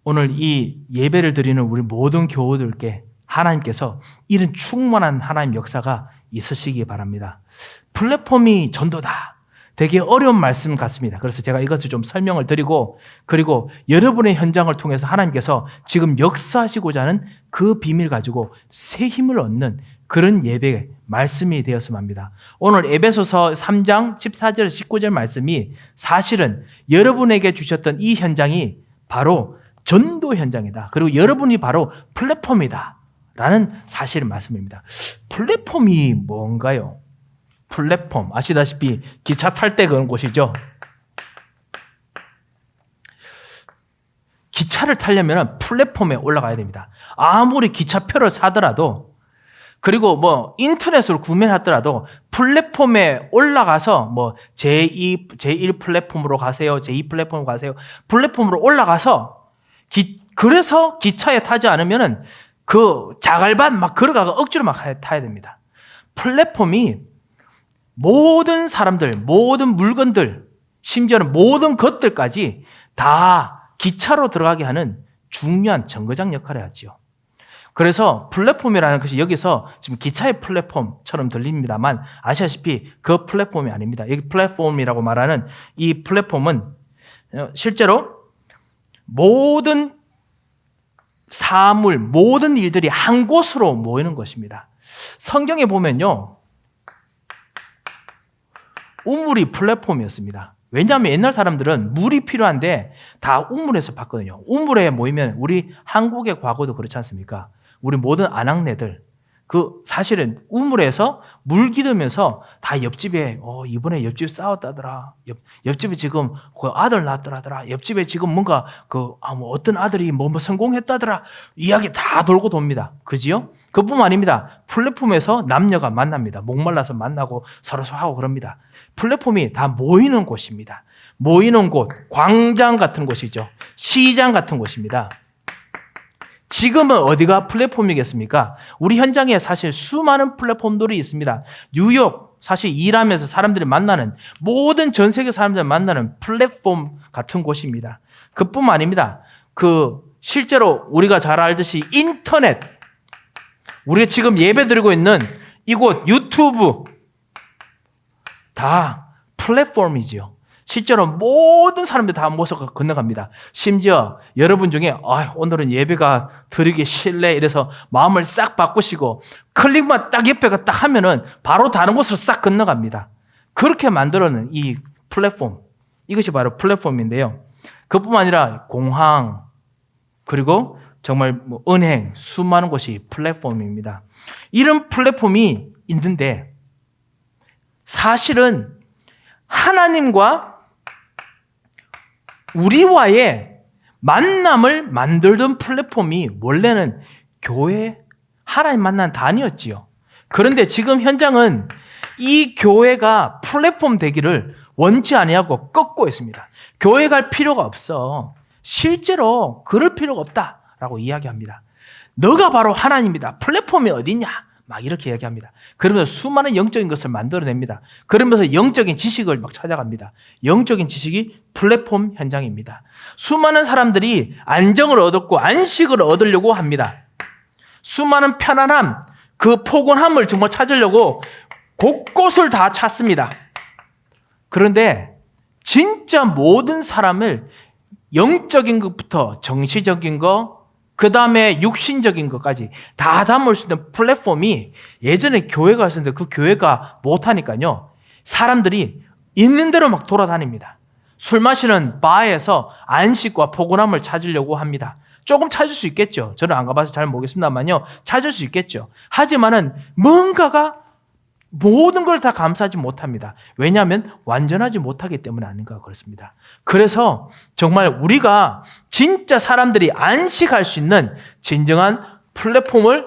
오늘 이 예배를 드리는 우리 모든 교우들께 하나님께서 이런 충만한 하나님 역사가 있으시기 바랍니다. 플랫폼이 전도다. 되게 어려운 말씀 같습니다. 그래서 제가 이것을 좀 설명을 드리고, 그리고 여러분의 현장을 통해서 하나님께서 지금 역사하시고자 하는 그 비밀 가지고 새 힘을 얻는 그런 예배 말씀이 되었으면 합니다. 오늘 에베소서 3장 14절 19절 말씀이 사실은 여러분에게 주셨던 이 현장이 바로 전도 현장이다. 그리고 여러분이 바로 플랫폼이다 라는 사실을 말씀입니다. 플랫폼이 뭔가요? 플랫폼, 아시다시피 기차 탈 때 그런 곳이죠. 기차를 타려면 플랫폼에 올라가야 됩니다. 아무리 기차표를 사더라도, 그리고 뭐 인터넷으로 구매를 하더라도 플랫폼에 올라가서 뭐 제1 플랫폼으로 가세요, 제2 플랫폼으로 가세요. 플랫폼으로 올라가서 그래서 기차에 타지 않으면은 그 자갈반 막 걸어가서 억지로 막 타야 됩니다. 플랫폼이 모든 사람들, 모든 물건들, 심지어는 모든 것들까지 다 기차로 들어가게 하는 중요한 정거장 역할을 하죠. 그래서 플랫폼이라는 것이 여기서 지금 기차의 플랫폼처럼 들립니다만 아시다시피 그 플랫폼이 아닙니다. 여기 플랫폼이라고 말하는 이 플랫폼은 실제로 모든 사물, 모든 일들이 한 곳으로 모이는 것입니다. 성경에 보면요, 우물이 플랫폼이었습니다. 왜냐하면 옛날 사람들은 물이 필요한데 다 우물에서 봤거든요. 우물에 모이면 우리 한국의 과거도 그렇지 않습니까? 우리 모든 아낙네들 사실은 우물에서 물 기르면서 다 옆집에 이번에 옆집 싸웠다더라. 옆집에 지금 그 아들 낳았더라더라. 옆집에 지금 뭔가 뭐 어떤 아들이 뭐 성공했다더라. 이야기 다 돌고 돕니다. 그지요? 그뿐만 아닙니다. 플랫폼에서 남녀가 만납니다. 목말라서 만나고 서로 하고 그럽니다. 플랫폼이 다 모이는 곳입니다. 모이는 곳, 광장 같은 곳이죠. 시장 같은 곳입니다. 지금은 어디가 플랫폼이겠습니까? 우리 현장에 사실 수많은 플랫폼들이 있습니다. 뉴욕, 사실 일하면서 사람들이 만나는, 모든 전 세계 사람들이 만나는 플랫폼 같은 곳입니다. 그뿐만 아닙니다. 실제로 우리가 잘 알듯이 인터넷, 우리가 지금 예배 드리고 있는 이곳 유튜브 다 플랫폼이지요. 실제로 모든 사람들이 다 모여서 건너갑니다. 심지어 여러분 중에 오늘은 예배가 드리기 싫네 이래서 마음을 싹 바꾸시고 클릭만 딱 옆에 딱 하면은 바로 다른 곳으로 싹 건너갑니다. 그렇게 만들어낸 이 플랫폼, 이것이 바로 플랫폼인데요. 그뿐만 아니라 공항, 그리고 정말 은행, 수많은 곳이 플랫폼입니다. 이런 플랫폼이 있는데 사실은 하나님과 우리와의 만남을 만들던 플랫폼이 원래는 교회, 하나님 만난 단위였지요. 그런데 지금 현장은 이 교회가 플랫폼 되기를 원치 아니하고 꺾고 있습니다. 교회 갈 필요가 없어. 실제로 그럴 필요가 없다라고 이야기합니다. 너가 바로 하나님이다. 플랫폼이 어디냐? 막 이렇게 이야기합니다. 그러면서 수많은 영적인 것을 만들어냅니다. 그러면서 영적인 지식을 막 찾아갑니다. 영적인 지식이 플랫폼 현장입니다. 수많은 사람들이 안정을 얻었고 안식을 얻으려고 합니다. 수많은 편안함, 그 포근함을 정말 찾으려고 곳곳을 다 찾습니다. 그런데 진짜 모든 사람을 영적인 것부터 정치적인 거, 그 다음에 육신적인 것까지 다 담을 수 있는 플랫폼이 예전에 교회가 있었는데 그 교회가 못하니까요. 사람들이 있는 대로 막 돌아다닙니다. 술 마시는 바에서 안식과 포근함을 찾으려고 합니다. 조금 찾을 수 있겠죠. 저는 안 가봐서 잘 모르겠습니다만요. 찾을 수 있겠죠. 하지만은 뭔가가 모든 걸 다 감싸지 못합니다. 왜냐하면 완전하지 못하기 때문에 아닌가 그렇습니다. 그래서 정말 우리가 진짜 사람들이 안식할 수 있는 진정한 플랫폼을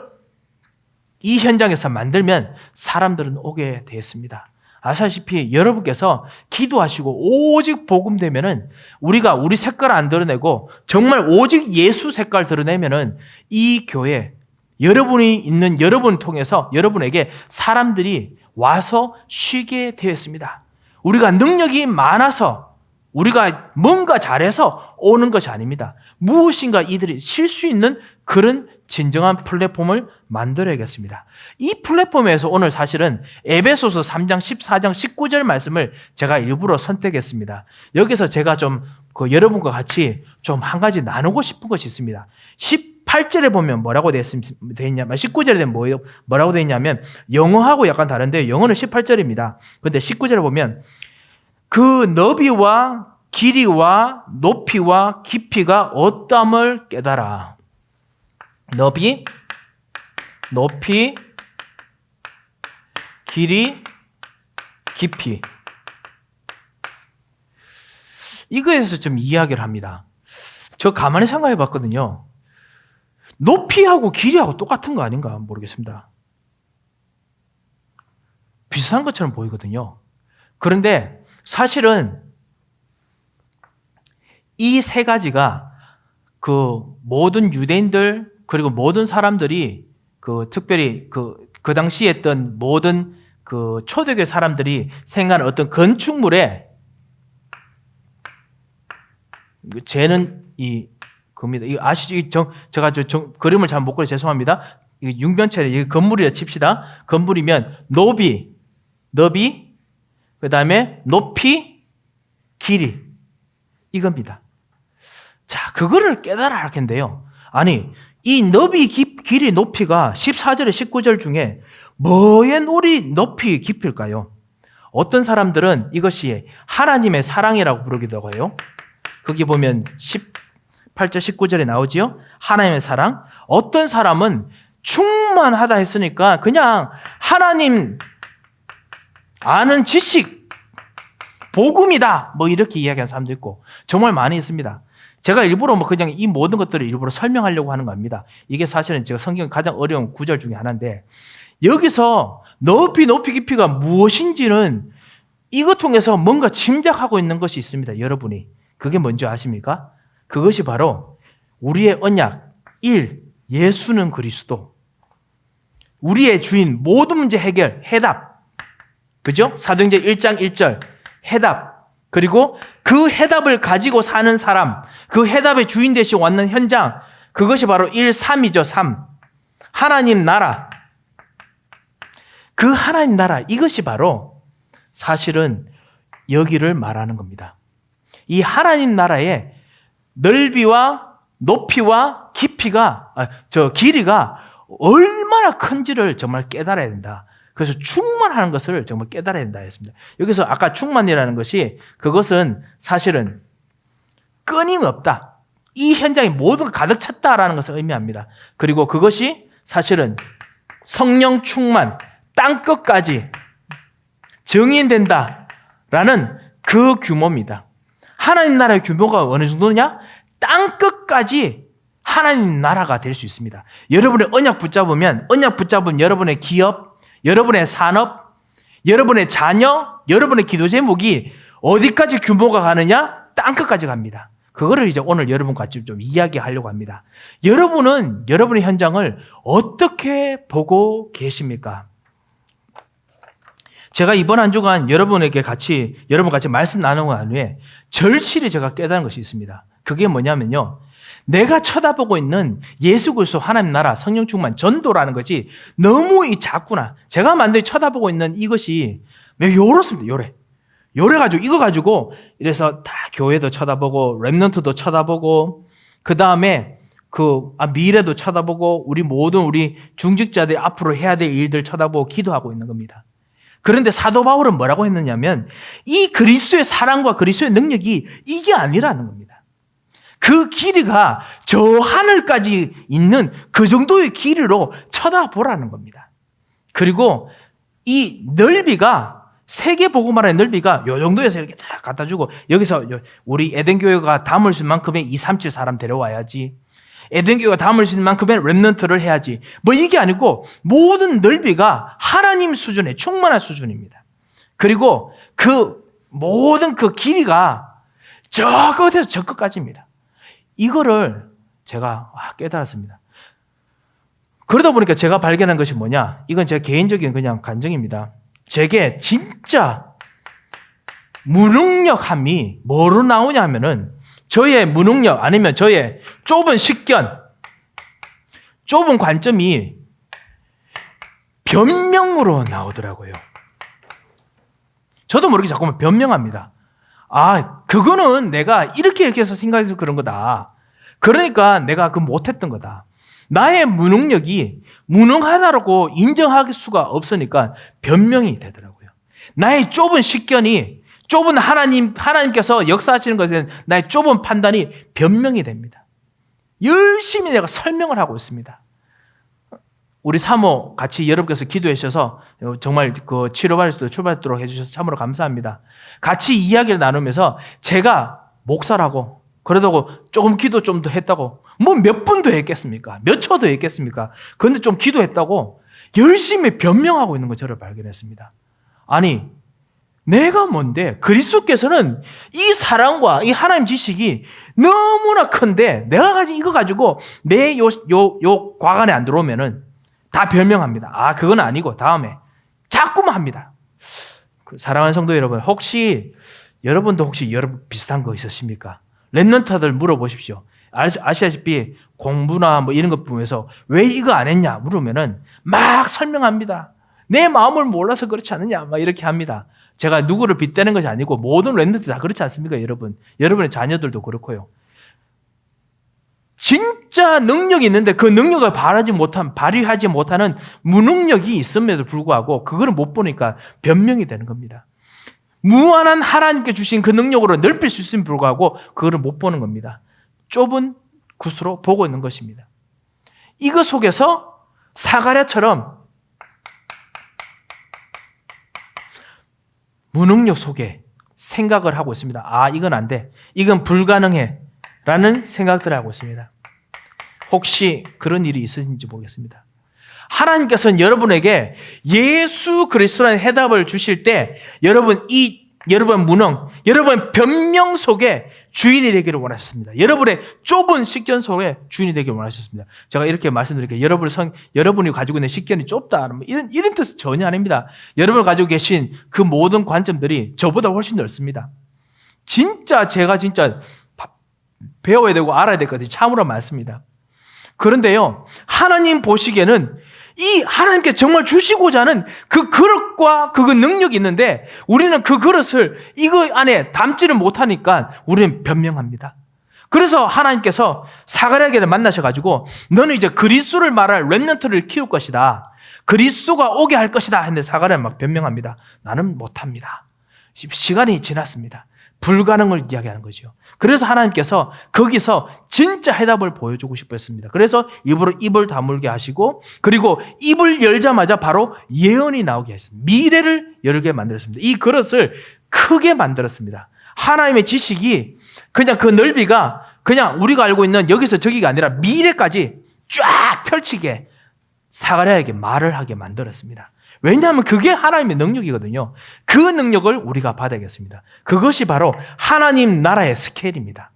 이 현장에서 만들면 사람들은 오게 되었습니다. 아시다시피 여러분께서 기도하시고 오직 복음 되면은 우리가 우리 색깔 안 드러내고 정말 오직 예수 색깔 드러내면은 이 교회 여러분이 있는 여러분을 통해서 여러분에게 사람들이 와서 쉬게 되었습니다. 우리가 능력이 많아서 우리가 뭔가 잘해서 오는 것이 아닙니다. 무엇인가 이들이 쉴 수 있는 그런 진정한 플랫폼을 만들어야겠습니다. 이 플랫폼에서 오늘 사실은 에베소서 3장 14장 19절 말씀을 제가 일부러 선택했습니다. 여기서 제가 좀 여러분과 같이 좀 한 가지 나누고 싶은 것이 있습니다. 18절에 보면 뭐라고 되어 있냐면 19절에 뭐라고 되어 있냐면 영어하고 약간 다른데 영어는 18절입니다. 그런데 19절에 보면 그 너비와 길이와 높이와 깊이가 어떠함을 깨달아. 너비, 높이, 길이, 깊이. 이거에서 좀 이야기를 합니다. 저 가만히 생각해 봤거든요. 높이하고 길이하고 똑같은 거 아닌가 모르겠습니다. 비슷한 것처럼 보이거든요. 그런데 사실은 이 세 가지가 그 모든 유대인들 그리고 모든 사람들이 특별히 그 당시에 했던 모든 그 초대교회 사람들이 생각하는 어떤 건축물에 쟤는 겁니다. 이거 아시죠? 제가 그림을 잘 못 그려 죄송합니다. 융변체를 이게 건물이라 칩시다. 건물이면 너비, 그 다음에 높이, 길이 이겁니다. 자, 그거를 깨달아야 할 텐데요. 아니, 이 너비, 길이, 높이가 14절에 19절 중에 뭐의 높이, 깊일까요? 어떤 사람들은 이것이 하나님의 사랑이라고 부르기도 해요. 거기 보면 18절, 19절에 나오지요? 하나님의 사랑. 어떤 사람은 충만하다 했으니까 그냥 하나님 아는 지식, 복음이다. 뭐 이렇게 이야기하는 사람도 있고 정말 많이 있습니다. 제가 일부러 그냥 이 모든 것들을 일부러 설명하려고 하는 겁니다. 이게 사실은 제가 성경 가장 어려운 구절 중에 하나인데 여기서 높이, 깊이가 무엇인지는 이것 통해서 뭔가 짐작하고 있는 것이 있습니다. 여러분이. 그게 뭔지 아십니까? 그것이 바로 우리의 언약 1. 예수는 그리스도. 우리의 주인 모든 문제 해결, 해답. 그죠? 사도행전 1장 1절 해답. 그리고 그 해답을 가지고 사는 사람, 그 해답의 주인 되시고 왔는 현장, 그것이 바로 1, 3이죠. 3. 하나님 나라. 그 하나님 나라, 이것이 바로 사실은 여기를 말하는 겁니다. 이 하나님 나라의 넓이와 높이와 깊이가, 길이가 얼마나 큰지를 정말 깨달아야 된다. 그래서 충만하는 것을 정말 깨달아야 된다 했습니다. 여기서 아까 충만이라는 것이 그것은 사실은 끊임없다. 이 현장이 모든 걸 가득 찼다라는 것을 의미합니다. 그리고 그것이 사실은 성령 충만, 땅끝까지 증인된다라는 그 규모입니다. 하나님 나라의 규모가 어느 정도냐? 땅끝까지 하나님 나라가 될 수 있습니다. 여러분의 언약 붙잡으면 언약 붙잡은 여러분의 기업, 여러분의 산업, 여러분의 자녀, 여러분의 기도 제목이 어디까지 규모가 가느냐? 땅끝까지 갑니다. 그거를 이제 오늘 여러분과 같이 좀 이야기하려고 합니다. 여러분은 여러분의 현장을 어떻게 보고 계십니까? 제가 이번 한 주간 여러분 같이 말씀 나누고 난 후에 절실히 제가 깨달은 것이 있습니다. 그게 뭐냐면요. 내가 쳐다보고 있는 예수 그리스도 하나님 나라 성령 충만 전도라는 것이 너무 작구나. 제가 만들어 쳐다보고 있는 이것이 요렇습니다. 이거 가지고 이래서 다 교회도 쳐다보고 렘넌트도 쳐다보고 그 다음에 미래도 쳐다보고 우리 중직자들이 앞으로 해야 될 일들 쳐다보고 기도하고 있는 겁니다. 그런데 사도 바울은 뭐라고 했느냐면 이 그리스도의 사랑과 그리스도의 능력이 이게 아니라는 겁니다. 그 길이가 저 하늘까지 있는 그 정도의 길이로 쳐다보라는 겁니다. 그리고 이 넓이가 세계복음화의 넓이가 요 정도에서 이렇게 딱 갖다 주고 여기서 우리 에덴교회가 담을 수 있는 만큼의 237 사람 데려와야지. 에덴교회가 담을 수 있는 만큼의 렘넌트를 해야지. 뭐 이게 아니고 모든 넓이가 하나님 수준의 충만한 수준입니다. 그리고 그 모든 그 길이가 저 끝에서 저 끝까지입니다. 이거를 제가 깨달았습니다. 그러다 보니까 제가 발견한 것이 뭐냐? 이건 제 개인적인 그냥 간증입니다. 제게 진짜 무능력함이 뭐로 나오냐 하면은 저의 무능력 아니면 저의 좁은 식견, 좁은 관점이 변명으로 나오더라고요. 저도 모르게 자꾸만 변명합니다. 아, 그거는 내가 이렇게 해서 생각해서 그런 거다. 그러니까 내가 그 못했던 거다. 나의 무능력이 무능하다고 인정할 수가 없으니까 변명이 되더라고요. 나의 좁은 식견이, 좁은 하나님께서 역사하시는 것에 대한 나의 좁은 판단이 변명이 됩니다. 열심히 내가 설명을 하고 있습니다. 우리 사모 같이 여러분께서 기도해 주셔서 정말 그 치료받을 수도 출발하도록 해주셔서 참으로 감사합니다. 같이 이야기를 나누면서 제가 목사라고 그러다고 조금 기도 좀 더 했다고 뭐 몇 분 더 했겠습니까? 몇 초 더 했겠습니까? 그런데 좀 기도했다고 열심히 변명하고 있는 걸 저를 발견했습니다. 아니, 내가 뭔데 그리스도께서는 이 사랑과 이 하나님 지식이 너무나 큰데 내가 가진 이거 가지고 내 요 과관에 안 들어오면은 다 변명합니다. 아, 그건 아니고 다음에 자꾸만 합니다. 사랑하는 성도 여러분, 혹시 여러분도 혹시 여러분 비슷한 거 있으십니까? 랩런트들 물어보십시오. 아시다시피 공부나 뭐 이런 것 보면서 왜 이거 안 했냐 물으면은 막 설명합니다. 내 마음을 몰라서 그렇지 않느냐 막 이렇게 합니다. 제가 누구를 빗대는 것이 아니고 모든 랩런트 다 그렇지 않습니까, 여러분? 여러분의 자녀들도 그렇고요. 진짜 능력이 있는데 그 능력을 발휘하지 못하는 무능력이 있음에도 불구하고 그거를 못 보니까 변명이 되는 겁니다. 무한한 하나님께 주신 그 능력으로 넓힐 수 있음에도 불구하고 그거를 못 보는 겁니다. 좁은 굿으로 보고 있는 것입니다. 이거 속에서 사가랴처럼 무능력 속에 생각을 하고 있습니다. 아, 이건 안 돼. 이건 불가능해. 라는 생각들을 하고 있습니다. 혹시 그런 일이 있으신지 모르겠습니다. 하나님께서는 여러분에게 예수 그리스도라는 해답을 주실 때 여러분 무능, 여러분 변명 속에 주인이 되기를 원하셨습니다. 여러분의 좁은 식견 속에 주인이 되기를 원하셨습니다. 제가 이렇게 말씀드릴게요. 여러분이 가지고 있는 식견이 좁다. 이런 뜻은 전혀 아닙니다. 여러분이 가지고 계신 그 모든 관점들이 저보다 훨씬 넓습니다. 제가 진짜 배워야 되고 알아야 될 것이 참으로 많습니다. 그런데요, 하나님 보시기에는 이 하나님께 정말 주시고자 하는 그 그릇과 그 능력이 있는데 우리는 그 그릇을 이거 안에 담지를 못하니까 우리는 변명합니다. 그래서 하나님께서 사가랴에게 만나셔가지고 너는 이제 그리스도를 말할 렘넌트를 키울 것이다. 그리스도가 오게 할 것이다 했는데 사가랴는 막 변명합니다. 나는 못합니다. 시간이 지났습니다. 불가능을 이야기하는 거죠. 그래서 하나님께서 거기서 진짜 해답을 보여주고 싶어 했습니다. 그래서 입을 다물게 하시고 그리고 입을 열자마자 바로 예언이 나오게 했습니다. 미래를 열게 만들었습니다. 이 그릇을 크게 만들었습니다. 하나님의 지식이 그냥 그 넓이가 그냥 우리가 알고 있는 여기서 저기가 아니라 미래까지 쫙 펼치게 사가랴에게 말을 하게 만들었습니다. 왜냐하면 그게 하나님의 능력이거든요. 그 능력을 우리가 받아야겠습니다. 그것이 바로 하나님 나라의 스케일입니다.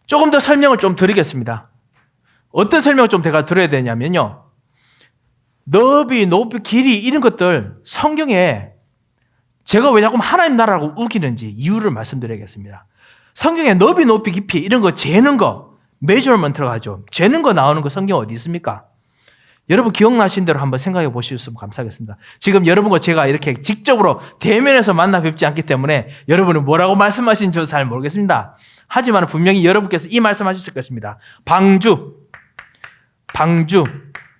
조금 더 설명을 좀 드리겠습니다. 어떤 설명을 좀 제가 드려야 되냐면요. 넓이, 높이, 길이 이런 것들 성경에 제가 왜 자꾸 하나님 나라라고 우기는지 이유를 말씀드리겠습니다. 성경에 넓이, 높이, 깊이 이런 거 재는 거 메저먼트라고 하죠. 재는 거 나오는 거 성경 어디 있습니까? 여러분 기억나신 대로 한번 생각해 보시면 감사하겠습니다. 지금 여러분과 제가 이렇게 직접으로 대면에서 만나 뵙지 않기 때문에 여러분이 뭐라고 말씀하시는지 저도 잘 모르겠습니다. 하지만 분명히 여러분께서 이 말씀하셨을 것입니다. 방주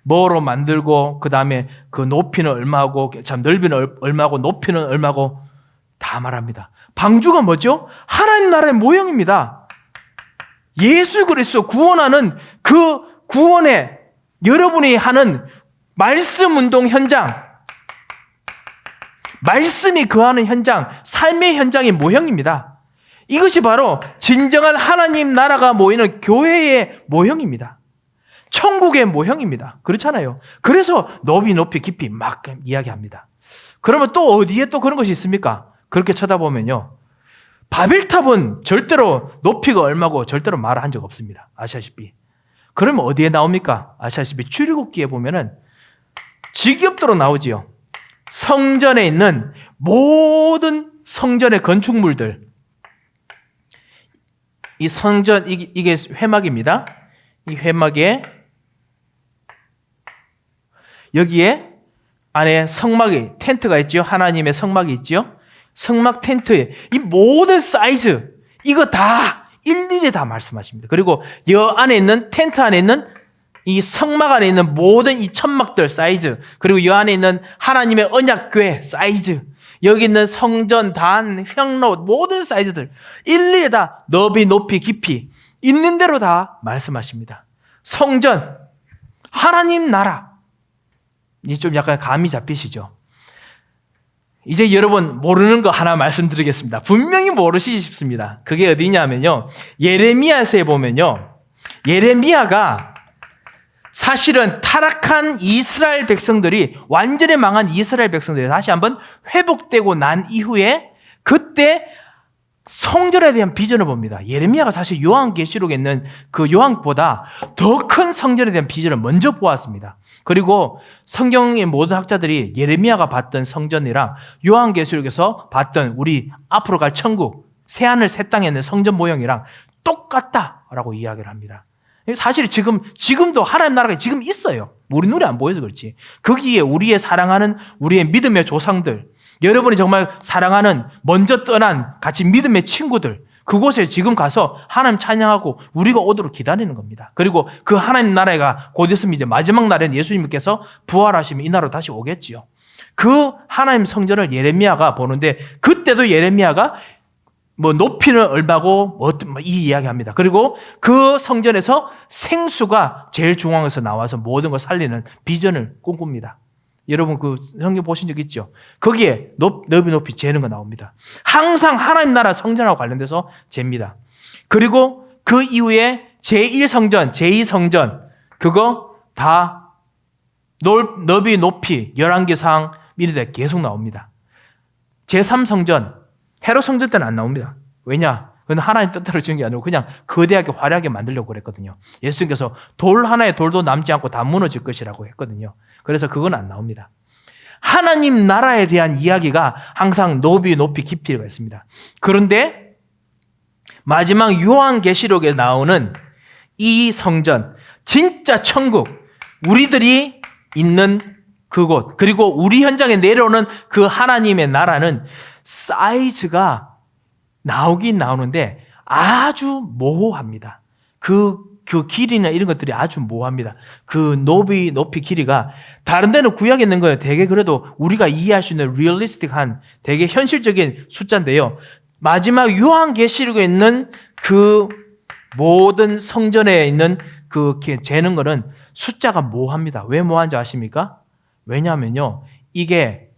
뭐로 만들고 그 다음에 그 높이는 얼마고 참 넓이는 얼마고 높이는 얼마고 다 말합니다. 방주가 뭐죠? 하나님 나라의 모형입니다. 예수 그리스도 구원하는 그 구원의 여러분이 하는 말씀 운동 현장, 말씀이 거하는 현장, 삶의 현장의 모형입니다. 이것이 바로 진정한 하나님 나라가 모이는 교회의 모형입니다. 천국의 모형입니다. 그렇잖아요. 그래서 넓이, 높이, 깊이 막 이야기합니다. 그러면 또 어디에 또 그런 것이 있습니까? 그렇게 쳐다보면요. 바벨탑은 절대로 높이가 얼마고 절대로 말한 적 없습니다. 아시다시피. 그러면 어디에 나옵니까? 아시다시피 출애굽기에 보면은 직접도로 나오지요. 성전에 있는 모든 성전의 건축물들, 이 성전, 이게 회막입니다. 이 회막에 여기에 안에 성막이, 텐트가 있죠. 하나님의 성막이 있죠. 성막 텐트에 이 모든 사이즈, 이거 다 일일이 다 말씀하십니다. 그리고 이 안에 있는, 텐트 안에 있는 이 성막 안에 있는 모든 이 천막들 사이즈, 그리고 이 안에 있는 하나님의 언약궤 사이즈, 여기 있는 성전, 단, 향로, 모든 사이즈들 일일이 다 너비, 높이, 깊이 있는 대로 다 말씀하십니다. 성전, 하나님 나라. 이제 좀 약간 감이 잡히시죠? 이제 여러분 모르는 거 하나 말씀드리겠습니다. 분명히 모르시기 쉽습니다. 그게 어디냐면요, 예레미야서에 보면요, 예레미야가 사실은 타락한 이스라엘 백성들이, 완전히 망한 이스라엘 백성들이 다시 한번 회복되고 난 이후에 그때 성전에 대한 비전을 봅니다. 예레미야가 사실 요한계시록에 있는 그 요한보다 더 큰 성전에 대한 비전을 먼저 보았습니다. 그리고 성경의 모든 학자들이 예레미야가 봤던 성전이랑 요한계시록에서 봤던 우리 앞으로 갈 천국, 새하늘 새 땅에 있는 성전 모형이랑 똑같다라고 이야기를 합니다. 사실 지금도 하나님 나라가 지금 있어요. 우리 눈에 안 보여서 그렇지. 거기에 우리의 사랑하는 우리의 믿음의 조상들, 여러분이 정말 사랑하는 먼저 떠난 같이 믿음의 친구들, 그곳에 지금 가서 하나님 찬양하고 우리가 오도록 기다리는 겁니다. 그리고 그 하나님 나라가 곧 있으면 이제 마지막 날에는 예수님께서 부활하시면 이 나라로 다시 오겠지요. 그 하나님 성전을 예레미야가 보는데, 그때도 예레미야가 높이는 얼마고 이 이야기합니다. 그리고 그 성전에서 생수가 제일 중앙에서 나와서 모든 걸 살리는 비전을 꿈꿉니다. 여러분 그 성경 보신 적 있죠? 거기에 너비 높이 재는 거 나옵니다. 항상 하나님 나라 성전하고 관련돼서 잽니다. 그리고 그 이후에 제1성전, 제2성전, 그거 다 너비 높이 11개상 미리대 계속 나옵니다. 제3성전, 헤롯 성전 때는 안 나옵니다. 왜냐? 그건 하나님 뜻대로 지은 게 아니고 그냥 거대하게 화려하게 만들려고 그랬거든요. 예수님께서 돌 하나의 돌도 남지 않고 다 무너질 것이라고 했거든요. 그래서 그건 안 나옵니다. 하나님 나라에 대한 이야기가 항상 너비, 높이, 깊이가 있습니다. 그런데 마지막 요한계시록에 나오는 이 성전, 진짜 천국, 우리들이 있는 그곳, 그리고 우리 현장에 내려오는 그 하나님의 나라는 사이즈가 나오긴 나오는데 아주 모호합니다. 그 길이나 이런 것들이 아주 모호합니다. 그 높이 길이가 다른 데는 구약에 있는 거예요. 되게 그래도 우리가 이해할 수 있는 리얼리스틱한 되게 현실적인 숫자인데요. 마지막 요한계시록에 있는 그 모든 성전에 있는 그 재는 거는 숫자가 모호합니다. 왜 모호한지 아십니까? 왜냐하면요, 이게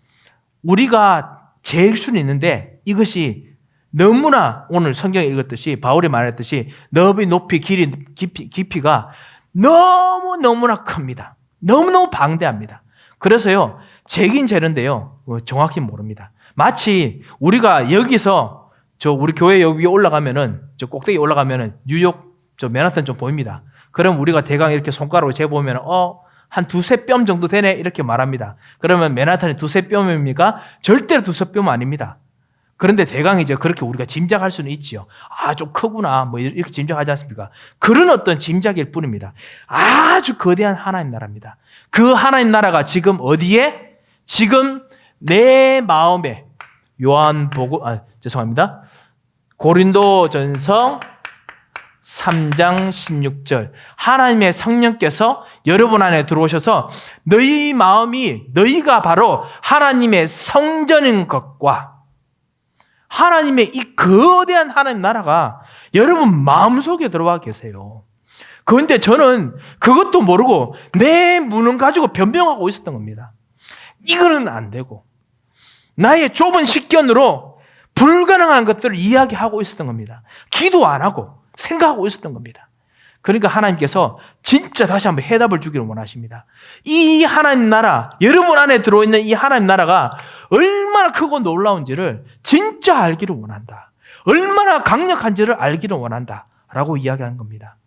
우리가 재일 수는 있는데 이것이 너무나 오늘 성경에 읽었듯이 바울이 말했듯이 너비, 높이, 길이, 깊이가 너무나 큽니다. 너무너무 방대합니다. 그래서요, 재긴 재는데요, 정확히 모릅니다. 마치 우리가 여기서 우리 교회 여기 올라가면은, 꼭대기 올라가면은 뉴욕 맨하탄 좀 보입니다. 그럼 우리가 대강 이렇게 손가락으로 재보면 한 두세 뼘 정도 되네 이렇게 말합니다. 그러면 맨하탄이 두세 뼘입니까? 절대로 두세 뼘 아닙니다. 그런데 대강 이제 그렇게 우리가 짐작할 수는 있지요. 좀 크구나 이렇게 짐작하지 않습니까? 그런 어떤 짐작일 뿐입니다. 아주 거대한 하나님 나라입니다. 그 하나님 나라가 지금 어디에? 지금 내 마음에, 죄송합니다. 고린도전서 3장 16절, 하나님의 성령께서 여러분 안에 들어오셔서 너희 마음이, 너희가 바로 하나님의 성전인 것과 하나님의 이 거대한 하나님 나라가 여러분 마음속에 들어와 계세요. 그런데 저는 그것도 모르고 내 무능 가지고 변명하고 있었던 겁니다. 이거는 안 되고 나의 좁은 식견으로 불가능한 것들을 이야기하고 있었던 겁니다. 기도 안 하고 생각하고 있었던 겁니다. 그러니까 하나님께서 진짜 다시 한번 해답을 주기를 원하십니다. 이 하나님 나라, 여러분 안에 들어있는 이 하나님 나라가 얼마나 크고 놀라운지를 진짜 알기를 원한다. 얼마나 강력한지를 알기를 원한다. 라고 이야기하는 겁니다.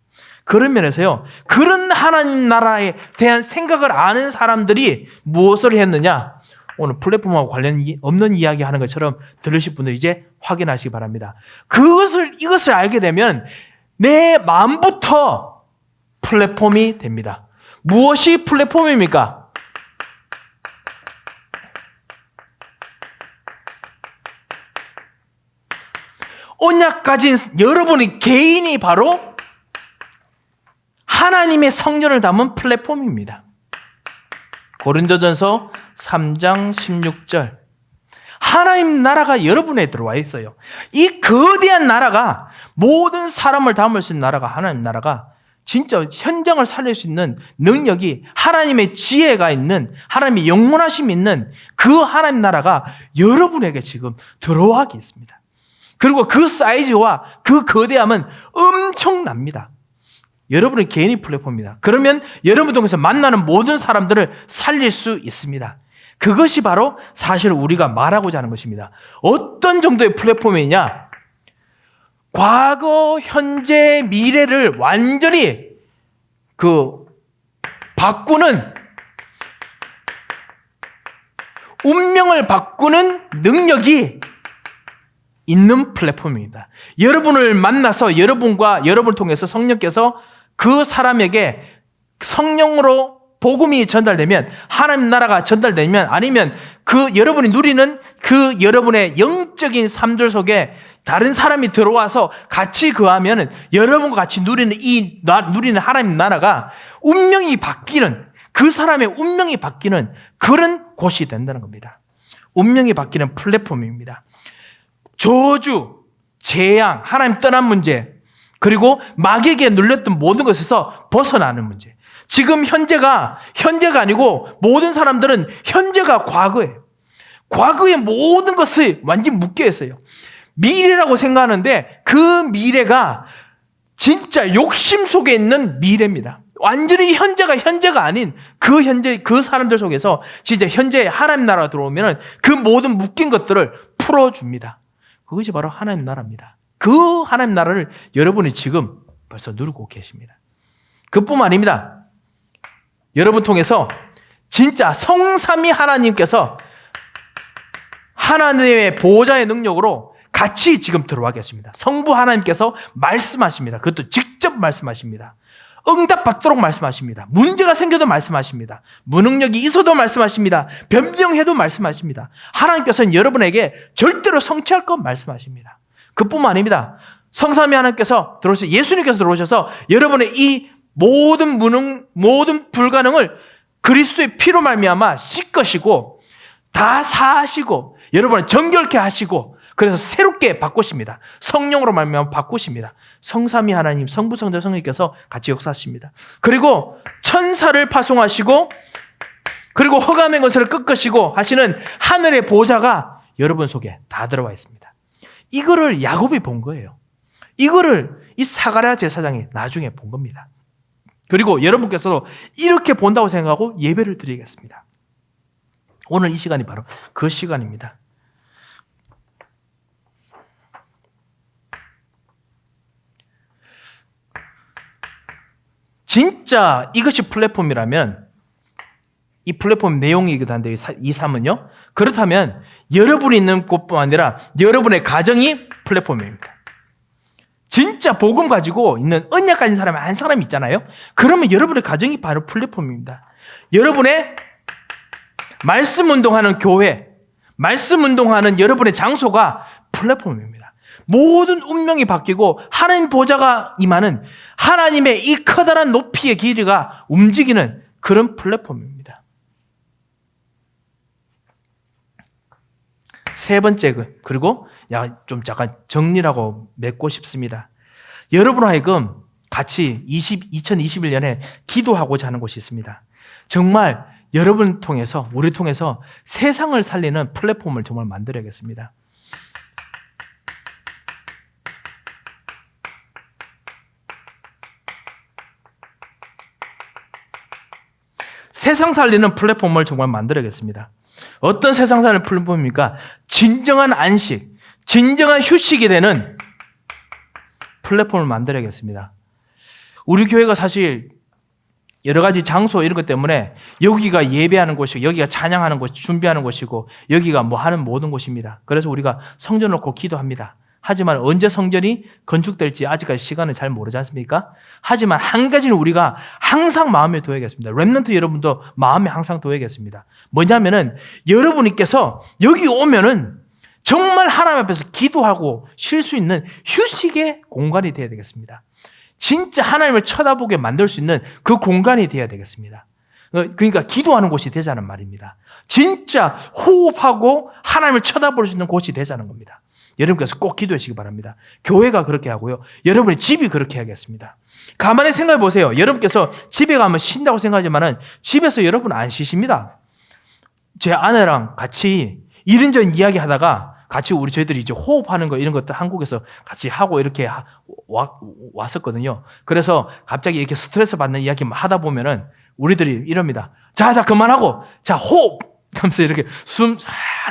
그런 면에서요, 그런 하나님 나라에 대한 생각을 아는 사람들이 무엇을 했느냐? 오늘 플랫폼하고 관련 없는 이야기 하는 것처럼 들으실 분들 이제 확인하시기 바랍니다. 이것을 알게 되면 내 마음부터 플랫폼이 됩니다. 무엇이 플랫폼입니까? 언약 가진 여러분의 개인이 바로 하나님의 성전을 담은 플랫폼입니다. 고린도전서 3장 16절. 하나님 나라가 여러분에 들어와 있어요. 이 거대한 나라가, 모든 사람을 담을 수 있는 나라가, 하나님 나라가 진짜 현장을 살릴 수 있는 능력이, 하나님의 지혜가 있는, 하나님의 영원하심이 있는 그 하나님 나라가 여러분에게 지금 들어와 있습니다. 그리고 그 사이즈와 그 거대함은 엄청납니다. 여러분의 개인이 플랫폼입니다. 그러면 여러분 통해서 만나는 모든 사람들을 살릴 수 있습니다. 그것이 바로 사실 우리가 말하고자 하는 것입니다. 어떤 정도의 플랫폼이냐? 과거, 현재, 미래를 완전히 바꾸는, 운명을 바꾸는 능력이 있는 플랫폼입니다. 여러분을 만나서 여러분을 통해서 성령께서 그 사람에게 성령으로 복음이 전달되면, 하나님 나라가 전달되면, 아니면 여러분이 누리는 여러분의 영적인 삶들 속에 다른 사람이 들어와서 같이 거하면 여러분과 같이 누리는 하나님 나라가 운명이 바뀌는, 그 사람의 운명이 바뀌는 그런 곳이 된다는 겁니다. 운명이 바뀌는 플랫폼입니다. 저주, 재앙, 하나님 떠난 문제, 그리고 마귀에게 눌렸던 모든 것에서 벗어나는 문제. 지금 현재가 아니고 모든 사람들은 현재가 과거예요. 과거의 모든 것을 완전히 묶여 있어요. 미래라고 생각하는데 그 미래가 진짜 욕심 속에 있는 미래입니다. 완전히 현재가 아닌 그 사람들 속에서 진짜 현재 하나님 나라가 들어오면 그 모든 묶인 것들을 풀어줍니다. 그것이 바로 하나님 나라입니다. 그 하나님 나라를 여러분이 지금 벌써 누리고 계십니다. 그뿐만 아닙니다. 여러분 통해서 진짜 성삼위 하나님께서 하나님의 보호자의 능력으로 같이 지금 들어와 계십니다. 성부 하나님께서 말씀하십니다. 그것도 직접 말씀하십니다. 응답받도록 말씀하십니다. 문제가 생겨도 말씀하십니다. 무능력이 있어도 말씀하십니다. 변명해도 말씀하십니다. 하나님께서는 여러분에게 절대로 성취할 것 말씀하십니다. 그뿐만 아닙니다. 성삼위 하나님께서 들어오셔서, 예수님께서 들어오셔서 여러분의 이 모든 불가능을 그리스도의 피로 말미암아 씻으시고 다 사하시고 여러분을 정결케 하시고, 그래서 새롭게 바꾸십니다. 성령으로 말미암아 바꾸십니다. 성삼위 하나님, 성부, 성자, 성령께서 같이 역사하십니다. 그리고 천사를 파송하시고, 그리고 흑암의 것을 꺾으시고 하시는 하늘의 보좌가 여러분 속에 다 들어와 있습니다. 이거를 야곱이 본 거예요. 이거를 이 사가랴 제사장이 나중에 본 겁니다. 그리고 여러분께서도 이렇게 본다고 생각하고 예배를 드리겠습니다. 오늘 이 시간이 바로 그 시간입니다. 진짜 이것이 플랫폼이라면, 이 플랫폼 내용이기도 한데 이 3은요. 그렇다면 여러분이 있는 곳뿐만 아니라 여러분의 가정이 플랫폼입니다. 진짜 복음 가지고 있는 언약 가진 사람이 한 사람이 있잖아요. 그러면 여러분의 가정이 바로 플랫폼입니다. 여러분의 말씀 운동하는 교회, 말씀 운동하는 여러분의 장소가 플랫폼입니다. 모든 운명이 바뀌고 하나님 보좌가 임하는, 하나님의 이 커다란 높이의 길이가 움직이는 그런 플랫폼입니다. 세 번째, 그리고 좀 잠깐 정리라고 맺고 싶습니다. 여러분 하여금 같이 2021년에 기도하고자 하는 곳이 있습니다. 정말 여러분 통해서, 우리 통해서 세상을 살리는 플랫폼을 정말 만들어야겠습니다. 세상 살리는 플랫폼을 정말 만들어야겠습니다. 어떤 세상 살리는 플랫폼입니까? 진정한 안식, 진정한 휴식이 되는 플랫폼을 만들어야겠습니다. 우리 교회가 사실 여러 가지 장소 이런 것 때문에 여기가 예배하는 곳이고 여기가 찬양하는 곳, 준비하는 곳이고 여기가 뭐 하는 모든 곳입니다. 그래서 우리가 성전을 놓고 기도합니다. 하지만 언제 성전이 건축될지 아직까지 시간은 잘 모르지 않습니까? 하지만 한 가지는 우리가 항상 마음에 둬야겠습니다. 렘넌트 여러분도 마음에 항상 둬야겠습니다. 뭐냐면은 여러분께서 여기 오면은 정말 하나님 앞에서 기도하고 쉴 수 있는 휴식의 공간이 되어야 되겠습니다. 진짜 하나님을 쳐다보게 만들 수 있는 그 공간이 되어야 되겠습니다. 그러니까 기도하는 곳이 되자는 말입니다. 진짜 호흡하고 하나님을 쳐다볼 수 있는 곳이 되자는 겁니다. 여러분께서 꼭 기도하시기 바랍니다. 교회가 그렇게 하고요. 여러분의 집이 그렇게 해야겠습니다. 가만히 생각해 보세요. 여러분께서 집에 가면 쉰다고 생각하지만은 집에서 여러분 안 쉬십니다. 제 아내랑 같이 이런저런 이야기 하다가 같이 저희들이 이제 호흡하는 거 이런 것도 한국에서 같이 하고 이렇게 왔었거든요. 그래서 갑자기 이렇게 스트레스 받는 이야기 하다 보면은 우리들이 이럽니다. 자, 그만하고, 자, 호흡! 하면서 이렇게 숨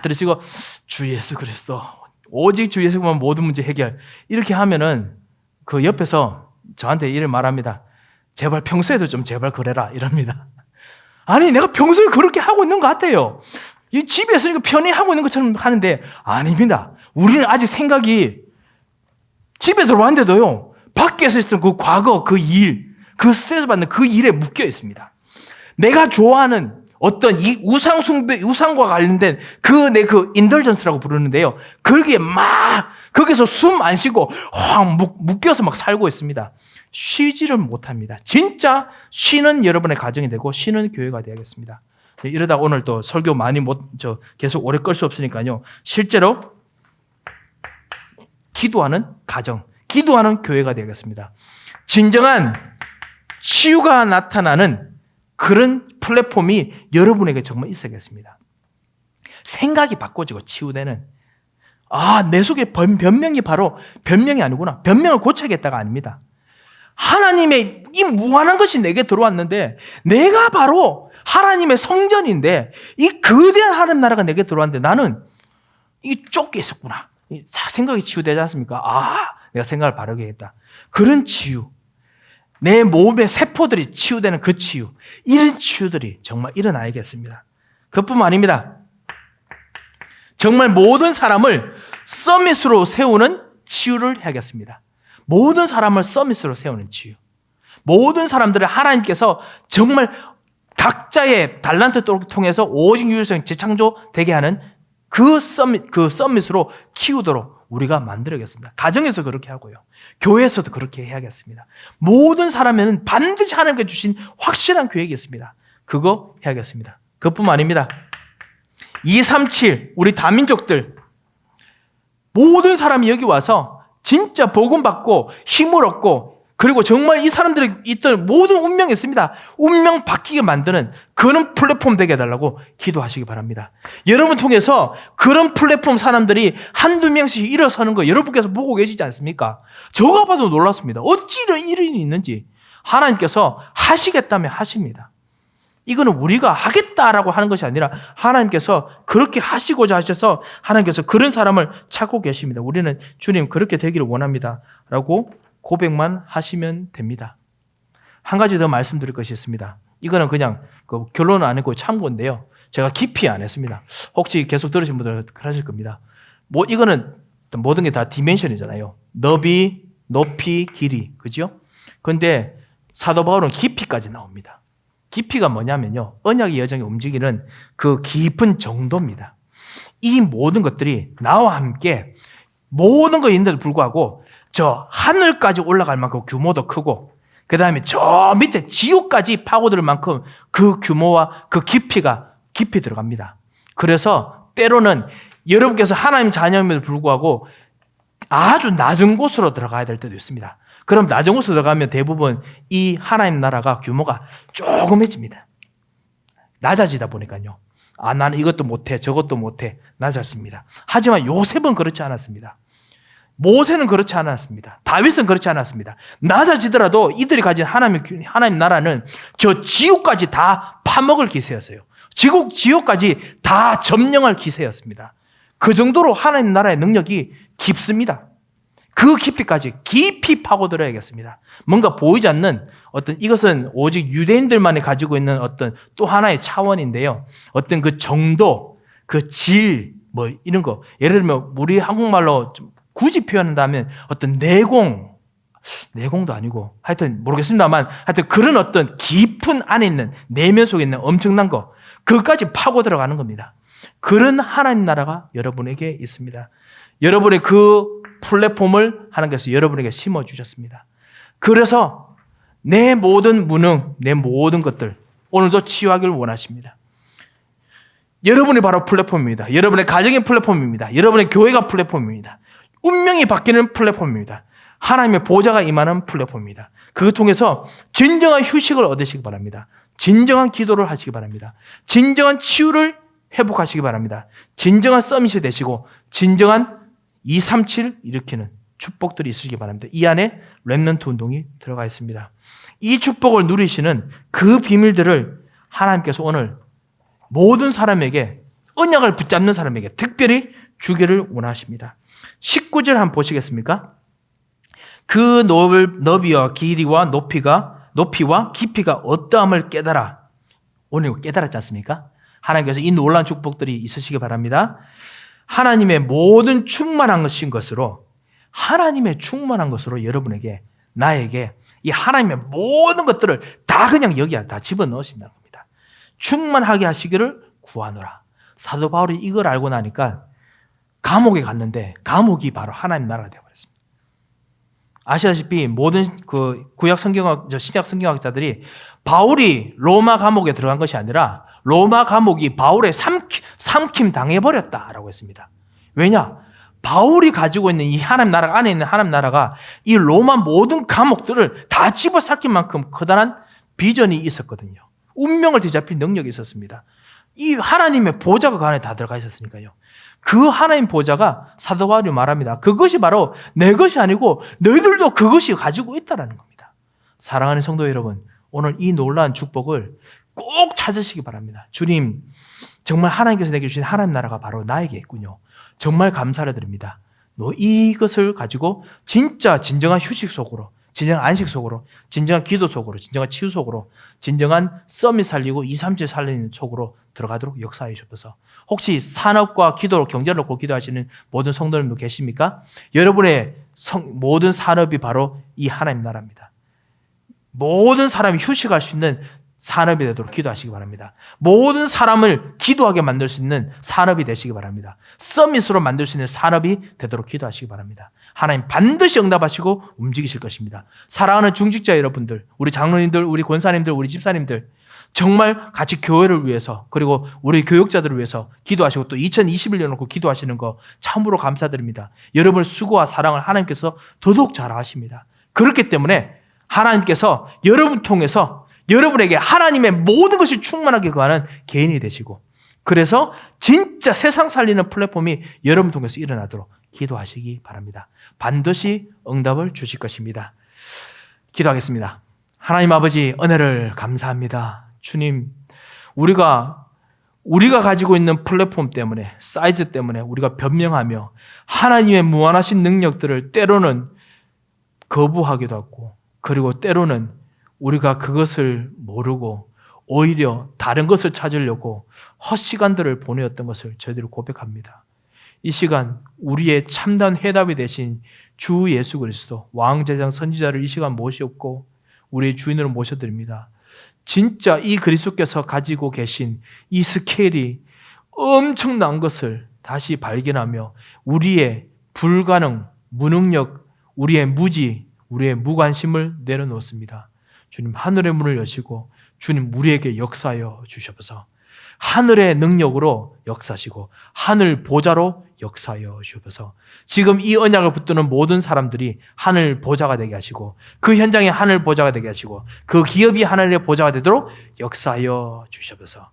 들이쉬고, 주 예수 그리스도, 오직 주 예수만 모든 문제 해결. 이렇게 하면은 그 옆에서 저한테 이를 말합니다. 제발 평소에도 좀 제발 그래라. 이럽니다. 아니, 내가 평소에 그렇게 하고 있는 것 같아요. 이 집에 있으니까 편히 하고 있는 것처럼 하는데 아닙니다. 우리는 아직 생각이 집에 들어왔는데도요. 밖에서 있었던 그 과거, 그 일, 그 스트레스 받는 그 일에 묶여 있습니다. 내가 좋아하는 어떤 이 우상 숭배, 우상과 관련된 그 인덜전스라고 부르는데요. 거기에 막 거기서 숨 안 쉬고 확 묶여서 막 살고 있습니다. 쉬지를 못합니다. 진짜 쉬는 여러분의 가정이 되고 쉬는 교회가 되야겠습니다. 이러다 오늘 또 설교 많이 계속 오래 끌 수 없으니까요. 실제로 기도하는 가정, 기도하는 교회가 되겠습니다. 진정한 치유가 나타나는 그런 플랫폼이 여러분에게 정말 있어야겠습니다. 생각이 바꿔지고 치유되는 내 속에 변명이 바로 변명이 아니구나. 변명을 고쳐야겠다가 아닙니다. 하나님의 이 무한한 것이 내게 들어왔는데 내가 바로 하나님의 성전인데 이 거대한 하나님 나라가 내게 들어왔는데 나는 이 쫓겨 있었구나. 생각이 치유되지 않습니까? 내가 생각을 바르게 했다. 그런 치유. 내 몸의 세포들이 치유되는 그 치유. 이런 치유들이 정말 일어나야겠습니다. 그뿐만 아닙니다. 정말 모든 사람을 서밋으로 세우는 치유를 해야겠습니다. 모든 사람을 서밋으로 세우는 치유. 모든 사람들을 하나님께서 정말 각자의 달란트를 통해서 오직 유일성 재창조되게 하는 그 서밋으로 키우도록 우리가 만들어야겠습니다. 가정에서 그렇게 하고요. 교회에서도 그렇게 해야겠습니다. 모든 사람에는 반드시 하나님께 주신 확실한 계획이 있습니다. 그거 해야겠습니다. 그뿐만 아닙니다. 237 우리 다민족들 모든 사람이 여기 와서 진짜 복음 받고 힘을 얻고 그리고 정말 이 사람들이 있던 모든 운명이 있습니다. 운명 바뀌게 만드는 그런 플랫폼 되게 해달라고 기도하시기 바랍니다. 여러분 통해서 그런 플랫폼 사람들이 한두 명씩 일어서는 거 여러분께서 보고 계시지 않습니까? 저가 봐도 놀랐습니다. 어찌 이런 일이 있는지 하나님께서 하시겠다면 하십니다. 이거는 우리가 하겠다라고 하는 것이 아니라 하나님께서 그렇게 하시고자 하셔서 하나님께서 그런 사람을 찾고 계십니다. 우리는 주님 그렇게 되기를 원합니다. 라고 고백만 하시면 됩니다. 한 가지 더 말씀드릴 것이 있습니다. 이거는 그냥 결론은 아니고 참고인데요. 제가 깊이 안 했습니다. 혹시 계속 들으신 분들은 그러실 겁니다. 이거는 모든 게 다 디멘션이잖아요. 너비, 높이, 길이. 그죠? 그런데 사도 바울은 깊이까지 나옵니다. 깊이가 뭐냐면요. 언약의 여정에 움직이는 그 깊은 정도입니다. 이 모든 것들이 나와 함께 모든 것인데도 불구하고 저 하늘까지 올라갈 만큼 규모도 크고 그 다음에 저 밑에 지옥까지 파고들 만큼 그 규모와 그 깊이가 깊이 들어갑니다. 그래서 때로는 여러분께서 하나님 자녀임에도 불구하고 아주 낮은 곳으로 들어가야 될 때도 있습니다. 그럼 낮은 곳으로 들어가면 대부분 이 하나님 나라가 규모가 조금해집니다. 낮아지다 보니까요. 나는 이것도 못해 저것도 못해 낮아집니다. 하지만 요셉은 그렇지 않았습니다. 모세는 그렇지 않았습니다. 다윗은 그렇지 않았습니다. 낮아지더라도 이들이 가진 하나님 나라는 저 지옥까지 다 파먹을 기세였어요. 지옥까지 다 점령할 기세였습니다. 그 정도로 하나님 나라의 능력이 깊습니다. 그 깊이까지 깊이 파고들어야겠습니다. 뭔가 보이지 않는 이것은 오직 유대인들만이 가지고 있는 어떤 또 하나의 차원인데요. 어떤 그 정도, 그 질, 이런 거. 예를 들면 우리 한국말로 좀 굳이 표현한다면 어떤 내공도 아니고 하여튼 모르겠습니다만 하여튼 그런 어떤 깊은 안에 있는 내면 속에 있는 엄청난 거, 그것까지 파고 들어가는 겁니다. 그런 하나님 나라가 여러분에게 있습니다. 여러분의 그 플랫폼을 하나님께서 여러분에게 심어주셨습니다. 그래서 내 모든 무능, 내 모든 것들 오늘도 치유하기를 원하십니다. 여러분이 바로 플랫폼입니다. 여러분의 가정이 플랫폼입니다. 여러분의 교회가 플랫폼입니다. 운명이 바뀌는 플랫폼입니다. 하나님의 보좌가 임하는 플랫폼입니다. 그걸 통해서 진정한 휴식을 얻으시기 바랍니다. 진정한 기도를 하시기 바랍니다. 진정한 치유를 회복하시기 바랍니다. 진정한 서밋이 되시고 진정한 237 일으키는 축복들이 있으시기 바랍니다. 이 안에 렘넌트 운동이 들어가 있습니다. 이 축복을 누리시는 그 비밀들을 하나님께서 오늘 모든 사람에게, 언약을 붙잡는 사람에게 특별히 주기를 원하십니다. 19절 한번 보시겠습니까? 그 너비와 길이와 높이와 깊이가 어떠함을 깨달아. 오늘 이거 깨달았지 않습니까? 하나님께서 이 놀라운 축복들이 있으시기 바랍니다. 하나님의 모든 충만한 것으로, 하나님의 충만한 것으로 여러분에게, 나에게 이 하나님의 모든 것들을 다 그냥 여기에 다 집어넣으신다는 겁니다. 충만하게 하시기를 구하노라. 사도 바울이 이걸 알고 나니까 감옥에 갔는데 감옥이 바로 하나님 나라가 되어버렸습니다. 아시다시피 모든 그 구약 성경학, 신약 성경학자들이 바울이 로마 감옥에 들어간 것이 아니라 로마 감옥이 바울의 삼킴 당해버렸다라고 했습니다. 왜냐? 바울이 가지고 있는 이 하나님 나라 안에 있는 하나님 나라가 이 로마 모든 감옥들을 다 집어삼킬 만큼 커다란 비전이 있었거든요. 운명을 뒤잡힐 능력이 있었습니다. 이 하나님의 보좌가 그 안에 다 들어가 있었으니까요. 그 하나님 보좌가 사도 바울이 말합니다. 그것이 바로 내 것이 아니고 너희들도 그것이 가지고 있다는 겁니다. 사랑하는 성도 여러분, 오늘 이 놀라운 축복을 꼭 찾으시기 바랍니다. 주님, 정말 하나님께서 내게 주신 하나님 나라가 바로 나에게 있군요. 정말 감사를 드립니다. 이것을 가지고 진정한 휴식 속으로, 진정한 안식 속으로, 진정한 기도 속으로, 진정한 치유 속으로, 진정한 서밋 살리고 237 살리는 속으로 들어가도록 역사해 주셔서, 혹시 산업과 기도로 경제를 놓고 기도하시는 모든 성도님도 계십니까? 여러분의 모든 산업이 바로 이 하나님 나라입니다. 모든 사람이 휴식할 수 있는 산업이 되도록 기도하시기 바랍니다. 모든 사람을 기도하게 만들 수 있는 산업이 되시기 바랍니다. 서밋으로 만들 수 있는 산업이 되도록 기도하시기 바랍니다. 하나님 반드시 응답하시고 움직이실 것입니다. 사랑하는 중직자 여러분들, 우리 장로님들, 우리 권사님들, 우리 집사님들, 정말 같이 교회를 위해서, 그리고 우리 교육자들을 위해서 기도하시고 또 2021년 놓고 기도하시는 거 참으로 감사드립니다. 여러분의 수고와 사랑을 하나님께서 더더욱 잘 아십니다. 그렇기 때문에 하나님께서 여러분 통해서 여러분에게 하나님의 모든 것이 충만하게 거하는 개인이 되시고, 그래서 진짜 세상 살리는 플랫폼이 여러분 통해서 일어나도록 기도하시기 바랍니다. 반드시 응답을 주실 것입니다. 기도하겠습니다. 하나님 아버지, 은혜를 감사합니다. 주님, 우리가 가지고 있는 플랫폼 때문에, 사이즈 때문에 우리가 변명하며 하나님의 무한하신 능력들을 때로는 거부하기도 하고, 그리고 때로는 우리가 그것을 모르고 오히려 다른 것을 찾으려고 헛시간들을 보내었던 것을 저희들이 고백합니다. 이 시간 우리의 참된 해답이 되신 주 예수 그리스도 왕제장 선지자를 이 시간 모시옵고 우리의 주인으로 모셔드립니다. 진짜 이 그리스도께서 가지고 계신 이 스케일이 엄청난 것을 다시 발견하며 우리의 불가능, 무능력, 우리의 무지, 우리의 무관심을 내려놓습니다. 주님, 하늘의 문을 여시고 주님 우리에게 역사하여 주셔서 하늘의 능력으로 역사하시고 하늘 보좌로 역사하여 주셔서 지금 이 언약을 붙드는 모든 사람들이 하늘 보좌가 되게 하시고 그 현장이 하늘 보좌가 되게 하시고 그 기업이 하늘의 보좌가 되도록 역사하여 주셔서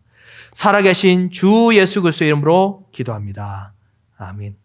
살아계신 주 예수 그리스도의 이름으로 기도합니다. 아멘.